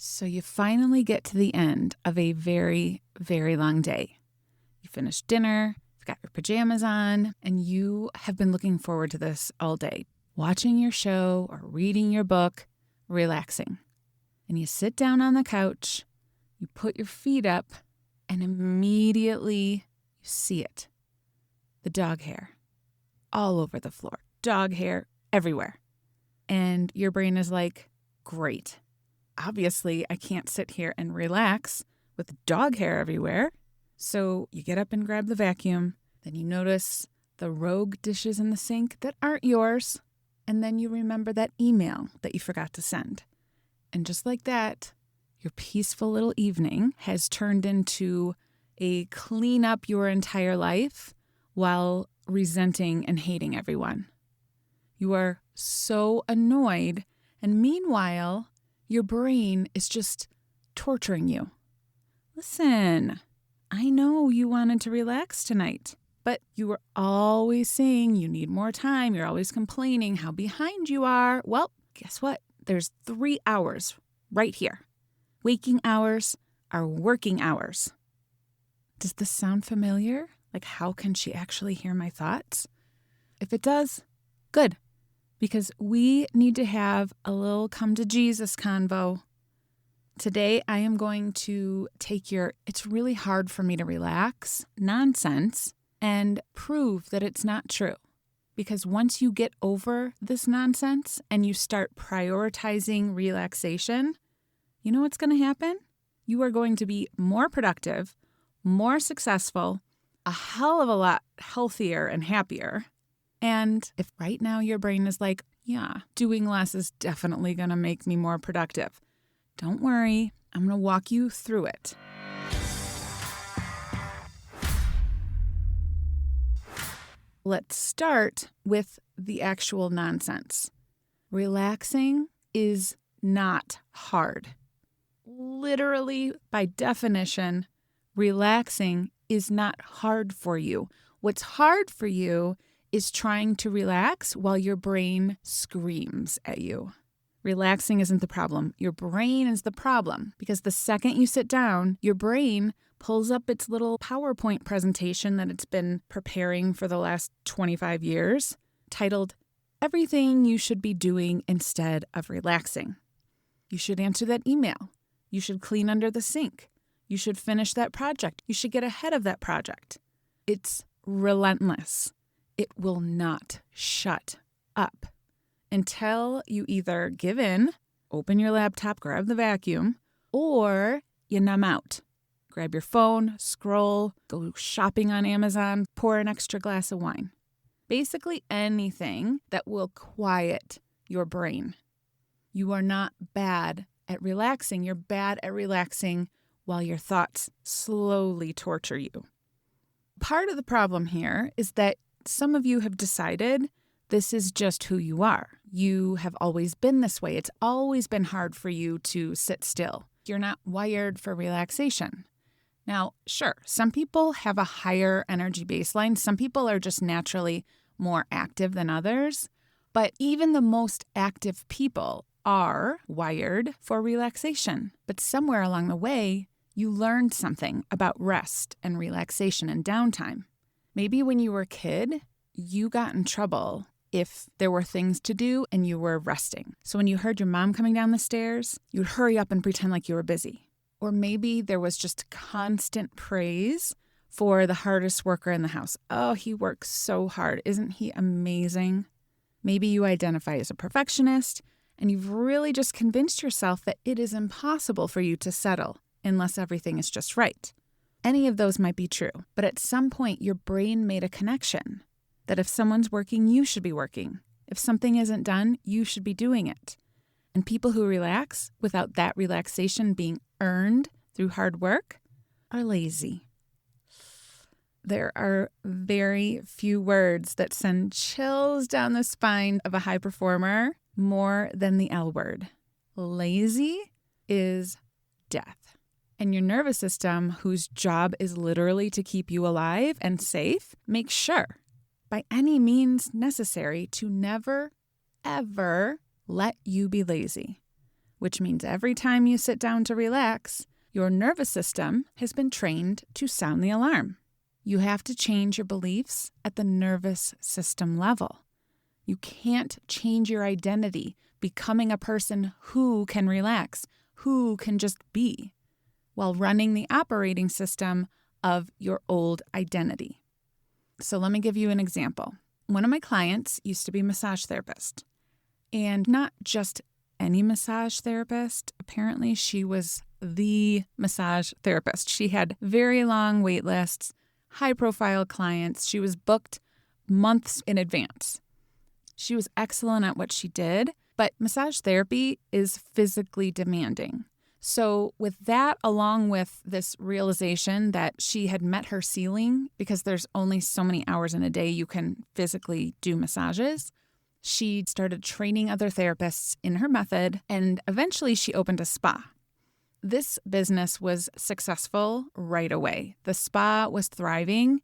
So you finally get to the end of a very, very long day. You finish dinner, you've got your pajamas on, and you have been looking forward to this all day, watching your show or reading your book, relaxing. And you sit down on the couch, you put your feet up, and immediately you see it. The dog hair all over the floor, dog hair everywhere. And your brain is like, great. Obviously, I can't sit here and relax with dog hair everywhere. So you get up and grab the vacuum. Then you notice the rogue dishes in the sink that aren't yours. And then you remember that email that you forgot to send. And just like that, your peaceful little evening has turned into a clean up your entire life while resenting and hating everyone. You are so annoyed. And meanwhile, your brain is just torturing you. Listen, I know you wanted to relax tonight, but you were always saying you need more time. You're always complaining how behind you are. Well, guess what? There's 3 hours right here. Waking hours are working hours. Does this sound familiar? Like, how can she actually hear my thoughts? If it does, good. Because we need to have a little come to Jesus convo. Today, I am going to take your "it's really hard for me to relax" nonsense and prove that it's not true. Because once you get over this nonsense and you start prioritizing relaxation, you know what's going to happen? You are going to be more productive, more successful, a hell of a lot healthier and happier. And if right now your brain is like, yeah, doing less is definitely going to make me more productive, don't worry, I'm going to walk you through it. Let's start with the actual nonsense. Relaxing is not hard. Literally, by definition, relaxing is not hard for you. What's hard for you is trying to relax while your brain screams at you. Relaxing isn't the problem. Your brain is the problem, because the second you sit down, your brain pulls up its little PowerPoint presentation that it's been preparing for the last 25 years, titled, "Everything You Should Be Doing Instead of Relaxing." You should answer that email. You should clean under the sink. You should finish that project. You should get ahead of that project. It's relentless. It will not shut up until you either give in, open your laptop, grab the vacuum, or you numb out. Grab your phone, scroll, go shopping on Amazon, pour an extra glass of wine. Basically anything that will quiet your brain. You are not bad at relaxing. You're bad at relaxing while your thoughts slowly torture you. Part of the problem here is that some of you have decided this is just who you are. You have always been this way. It's always been hard for you to sit still. You're not wired for relaxation. Now, sure, some people have a higher energy baseline. Some people are just naturally more active than others. But even the most active people are wired for relaxation. But somewhere along the way, you learned something about rest and relaxation and downtime. Maybe when you were a kid, you got in trouble if there were things to do and you were resting. So when you heard your mom coming down the stairs, you'd hurry up and pretend like you were busy. Or maybe there was just constant praise for the hardest worker in the house. Oh, he works so hard. Isn't he amazing? Maybe you identify as a perfectionist and you've really just convinced yourself that it is impossible for you to settle unless everything is just right. Any of those might be true, but at some point your brain made a connection that if someone's working, you should be working. If something isn't done, you should be doing it. And people who relax without that relaxation being earned through hard work are lazy. There are very few words that send chills down the spine of a high performer more than the L word. Lazy is death. And your nervous system, whose job is literally to keep you alive and safe, makes sure, by any means necessary, to never, ever let you be lazy. which means every time you sit down to relax, your nervous system has been trained to sound the alarm. You have to change your beliefs at the nervous system level. You can't change your identity, becoming a person who can relax, who can just be, while running the operating system of your old identity. So let me give you an example. One of my clients used to be a massage therapist, and not just any massage therapist. Apparently, she was the massage therapist. She had very long wait lists, high-profile clients. She was booked months in advance. She was excellent at what she did, but massage therapy is physically demanding. So with that, along with this realization that she had met her ceiling because there's only so many hours in a day you can physically do massages, she started training other therapists in her method, and eventually she opened a spa. This business was successful right away. The spa was thriving,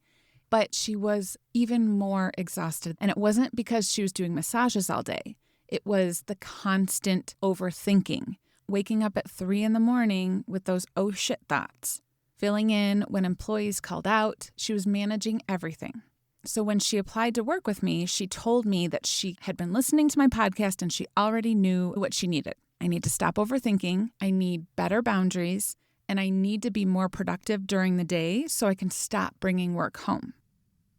but she was even more exhausted. And it wasn't because she was doing massages all day. It was the constant overthinking, waking up at 3 a.m. with those oh shit thoughts, filling in when employees called out. She was managing everything. So when she applied to work with me, she told me that she had been listening to my podcast and she already knew what she needed. I need to stop overthinking. I need better boundaries, and I need to be more productive during the day so I can stop bringing work home.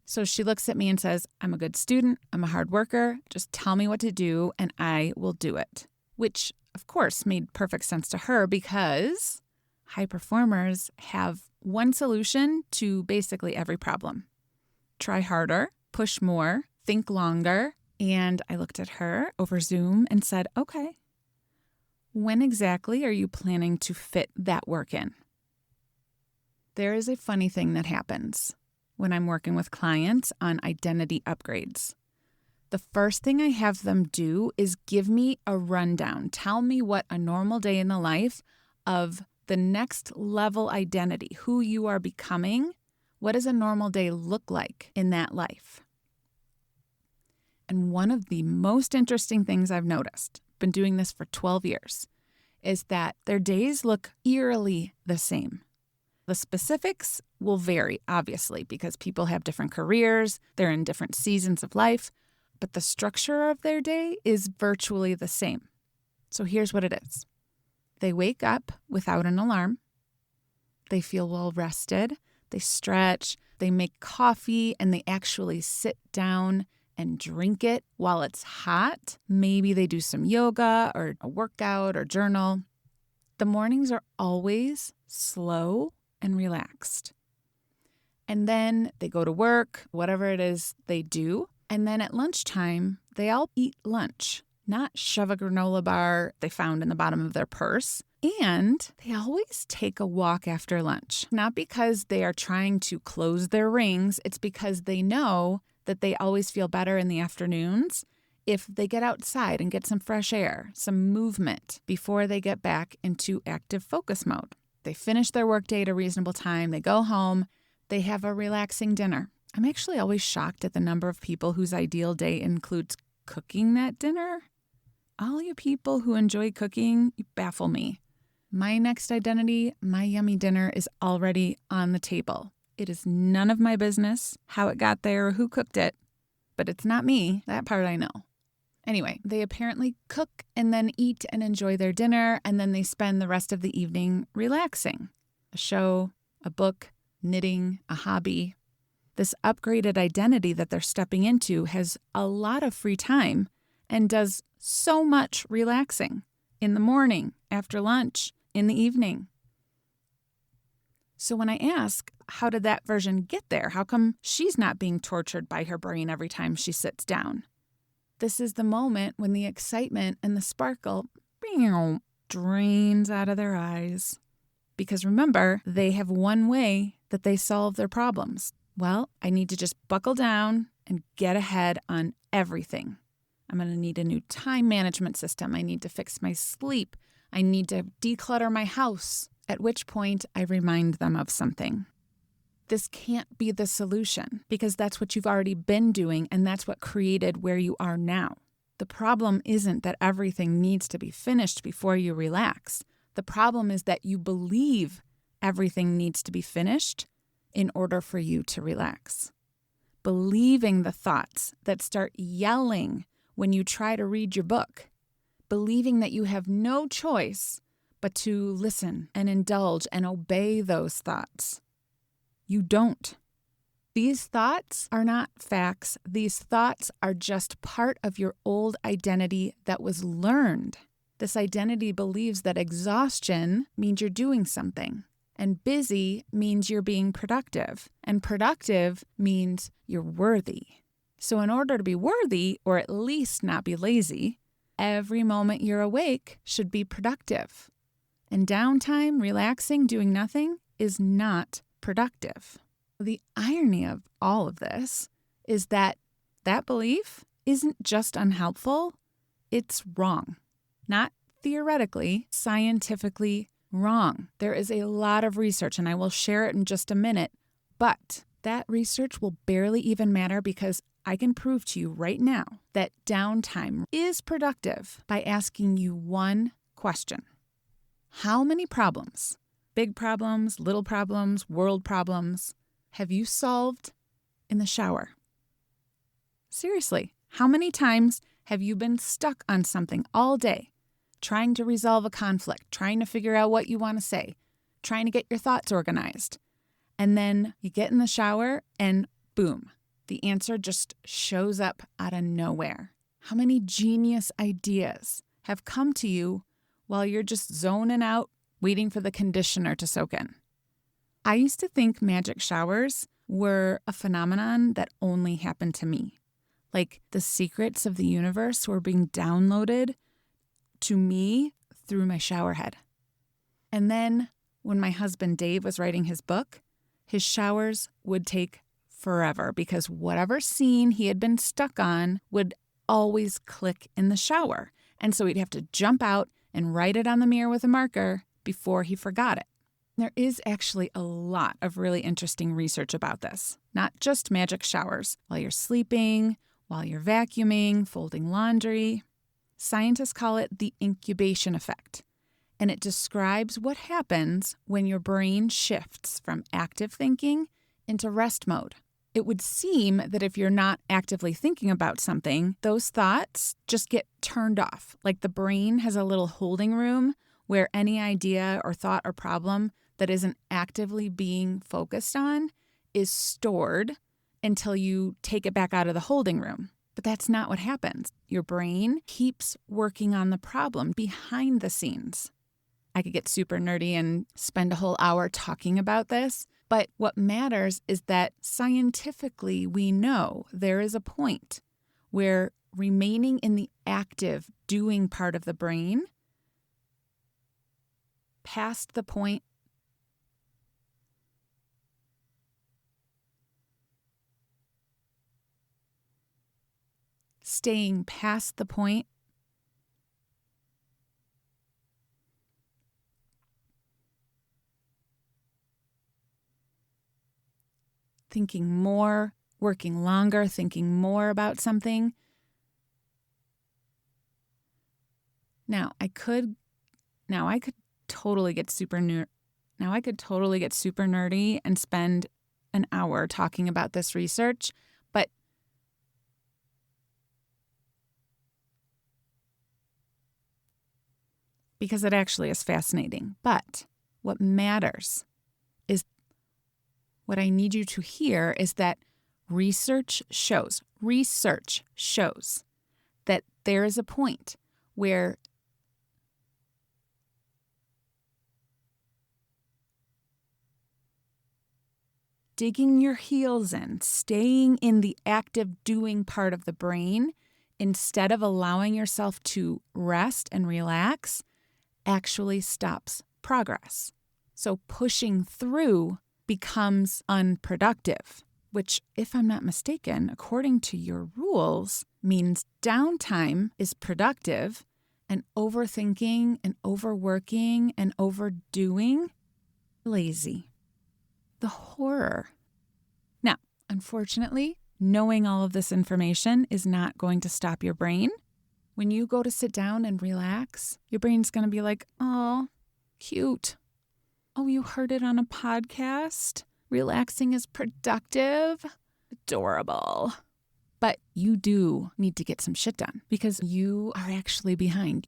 So she looks at me and says, I'm a good student. I'm a hard worker. Just tell me what to do and I will do it. Which, of course, made perfect sense to her because high performers have one solution to basically every problem. Try harder, push more, think longer. And I looked at her over Zoom and said, okay, when exactly are you planning to fit that work in? There is a funny thing that happens when I'm working with clients on identity upgrades. The first thing I have them do is give me a rundown. Tell me what a normal day in the life of the next level identity, who you are becoming. What does a normal day look like in that life? And one of the most interesting things I've noticed, been doing this for 12 years, is that their days look eerily the same. The specifics will vary, obviously, because people have different careers, they're in different seasons of life, but the structure of their day is virtually the same. So here's what it is. They wake up without an alarm. They feel well rested. They stretch. They make coffee, and they actually sit down and drink it while it's hot. Maybe they do some yoga or a workout or journal. The mornings are always slow and relaxed. And then they go to work, whatever it is they do. And then at lunchtime, they all eat lunch, not shove a granola bar they found in the bottom of their purse. And they always take a walk after lunch, not because they are trying to close their rings. It's because they know that they always feel better in the afternoons if they get outside and get some fresh air, some movement before they get back into active focus mode. They finish their workday at a reasonable time. They go home. They have a relaxing dinner. I'm actually always shocked at the number of people whose ideal day includes cooking that dinner. All you people who enjoy cooking, you baffle me. My next identity, my yummy dinner is already on the table. It is none of my business how it got there or who cooked it, but it's not me. That part I know. Anyway, they apparently cook and then eat and enjoy their dinner, and then they spend the rest of the evening relaxing. A show, a book, knitting, a hobby. This upgraded identity that they're stepping into has a lot of free time and does so much relaxing in the morning, after lunch, in the evening. So when I ask, how did that version get there? How come she's not being tortured by her brain every time she sits down? This is the moment when the excitement and the sparkle drains out of their eyes. Because remember, they have one way that they solve their problems. Well, I need to just buckle down and get ahead on everything. I'm going to need a new time management system. I need to fix my sleep. I need to declutter my house, at which point I remind them of something. This can't be the solution because that's what you've already been doing and that's what created where you are now. The problem isn't that everything needs to be finished before you relax. The problem is that you believe everything needs to be finished in order for you to relax. Believing the thoughts that start yelling when you try to read your book. Believing that you have no choice but to listen and indulge and obey those thoughts. You don't. These thoughts are not facts. These thoughts are just part of your old identity that was learned. This identity believes that exhaustion means you're doing something, and busy means you're being productive, and productive means you're worthy. So in order to be worthy, or at least not be lazy, every moment you're awake should be productive. And downtime, relaxing, doing nothing is not productive. The irony of all of this is that that belief isn't just unhelpful, it's wrong. Not theoretically, scientifically wrong. There is a lot of research, and I will share it in just a minute, but that research will barely even matter because I can prove to you right now that downtime is productive by asking you one question. How many problems, big problems, little problems, world problems, have you solved in the shower? Seriously, how many times have you been stuck on something all day, trying to resolve a conflict, trying to figure out what you want to say, trying to get your thoughts organized, and then you get in the shower and boom, the answer just shows up out of nowhere? How many genius ideas have come to you while you're just zoning out, waiting for the conditioner to soak in? I used to think magic showers were a phenomenon that only happened to me. Like the secrets of the universe were being downloaded to me through my shower head. And then when my husband Dave was writing his book, his showers would take forever because whatever scene he had been stuck on would always click in the shower. And so he'd have to jump out and write it on the mirror with a marker before he forgot it. There is actually a lot of really interesting research about this, not just magic showers. While you're sleeping, while you're vacuuming, folding laundry. Scientists call it the incubation effect, and it describes what happens when your brain shifts from active thinking into rest mode. It would seem that if you're not actively thinking about something, those thoughts just get turned off. Like the brain has a little holding room where any idea or thought or problem that isn't actively being focused on is stored until you take it back out of the holding room. But that's not what happens. Your brain keeps working on the problem behind the scenes. I could get super nerdy and spend a whole hour talking about this, but what matters is that scientifically we know there is a point where remaining in the active doing part of the brain past the point staying past the point thinking more, working longer, thinking more about something. Now I could totally get super nerdy and spend an hour talking about this research, but because it actually is fascinating. But what matters is what I need you to hear is that research shows that there is a point where digging your heels in, staying in the active doing part of the brain, instead of allowing yourself to rest and relax, actually stops progress. So pushing through becomes unproductive, which, if I'm not mistaken, according to your rules, means downtime is productive and overthinking and overworking and overdoing, lazy. The horror. Now, unfortunately, knowing all of this information is not going to stop your brain. When you go to sit down and relax, your brain's going to be like, oh, cute. Oh, you heard it on a podcast? Relaxing is productive? Adorable. But you do need to get some shit done because you are actually behind.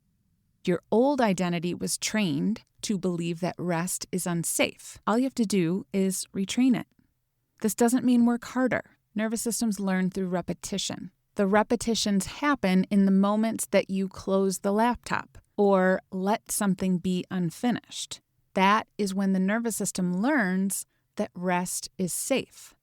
Your old identity was trained to believe that rest is unsafe. All you have to do is retrain it. This doesn't mean work harder. Nervous systems learn through repetition. The repetitions happen in the moments that you close the laptop or let something be unfinished. That is when the nervous system learns that rest is safe,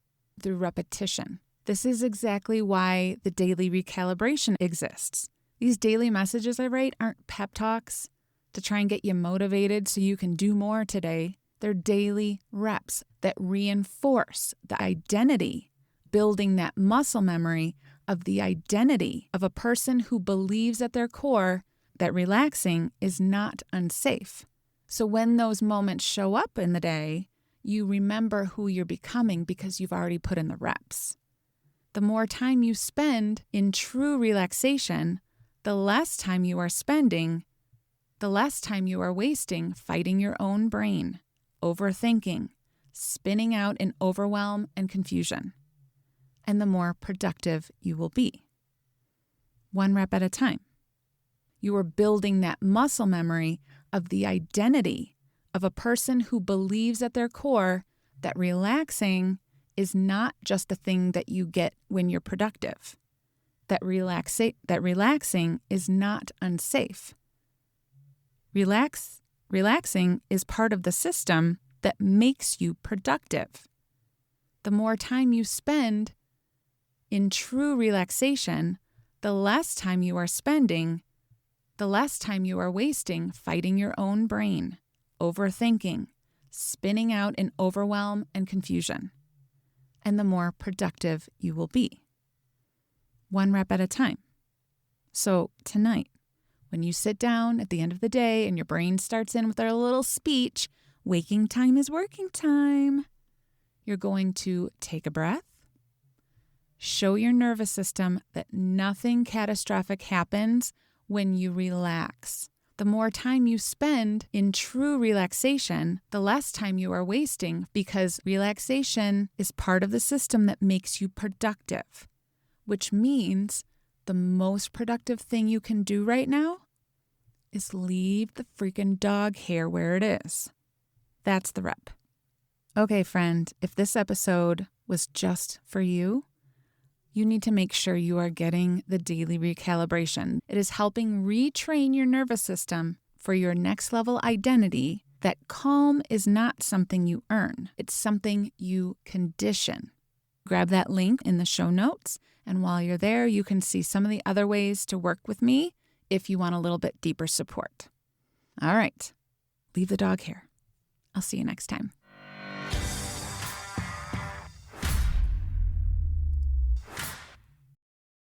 through repetition. This is exactly why the daily recalibration exists. These daily messages I write aren't pep talks to try and get you motivated so you can do more today. They're daily reps that reinforce the identity, building that muscle memory of the identity of a person who believes at their core that relaxing is not unsafe. So when those moments show up in the day, you remember who you're becoming because you've already put in the reps. The more time you spend in true relaxation, the less time you are wasting fighting your own brain, overthinking, spinning out in overwhelm and confusion, and the more productive you will be. One rep at a time. You are building that muscle memory of the identity of a person who believes at their core that relaxing is not just a thing that you get when you're productive, that relaxing is not unsafe. Relaxing is part of the system that makes you productive. The more time you spend in true relaxation, the less time you are wasting fighting your own brain, overthinking, spinning out in overwhelm and confusion, and the more productive you will be. One rep at a time. So tonight, when you sit down at the end of the day and your brain starts in with their little speech, waking time is working time, you're going to take a breath, show your nervous system that nothing catastrophic happens when you relax. The more time you spend in true relaxation, the less time you are wasting because relaxation is part of the system that makes you productive, which means the most productive thing you can do right now is leave the freaking dog hair where it is. That's the rep. Okay, friend, if this episode was just for you, you need to make sure you are getting the daily recalibration. It is helping retrain your nervous system for your next level identity that calm is not something you earn. It's something you condition. Grab that link in the show notes, and while you're there, you can see some of the other ways to work with me if you want a little bit deeper support. All right, leave the dog hair. I'll see you next time.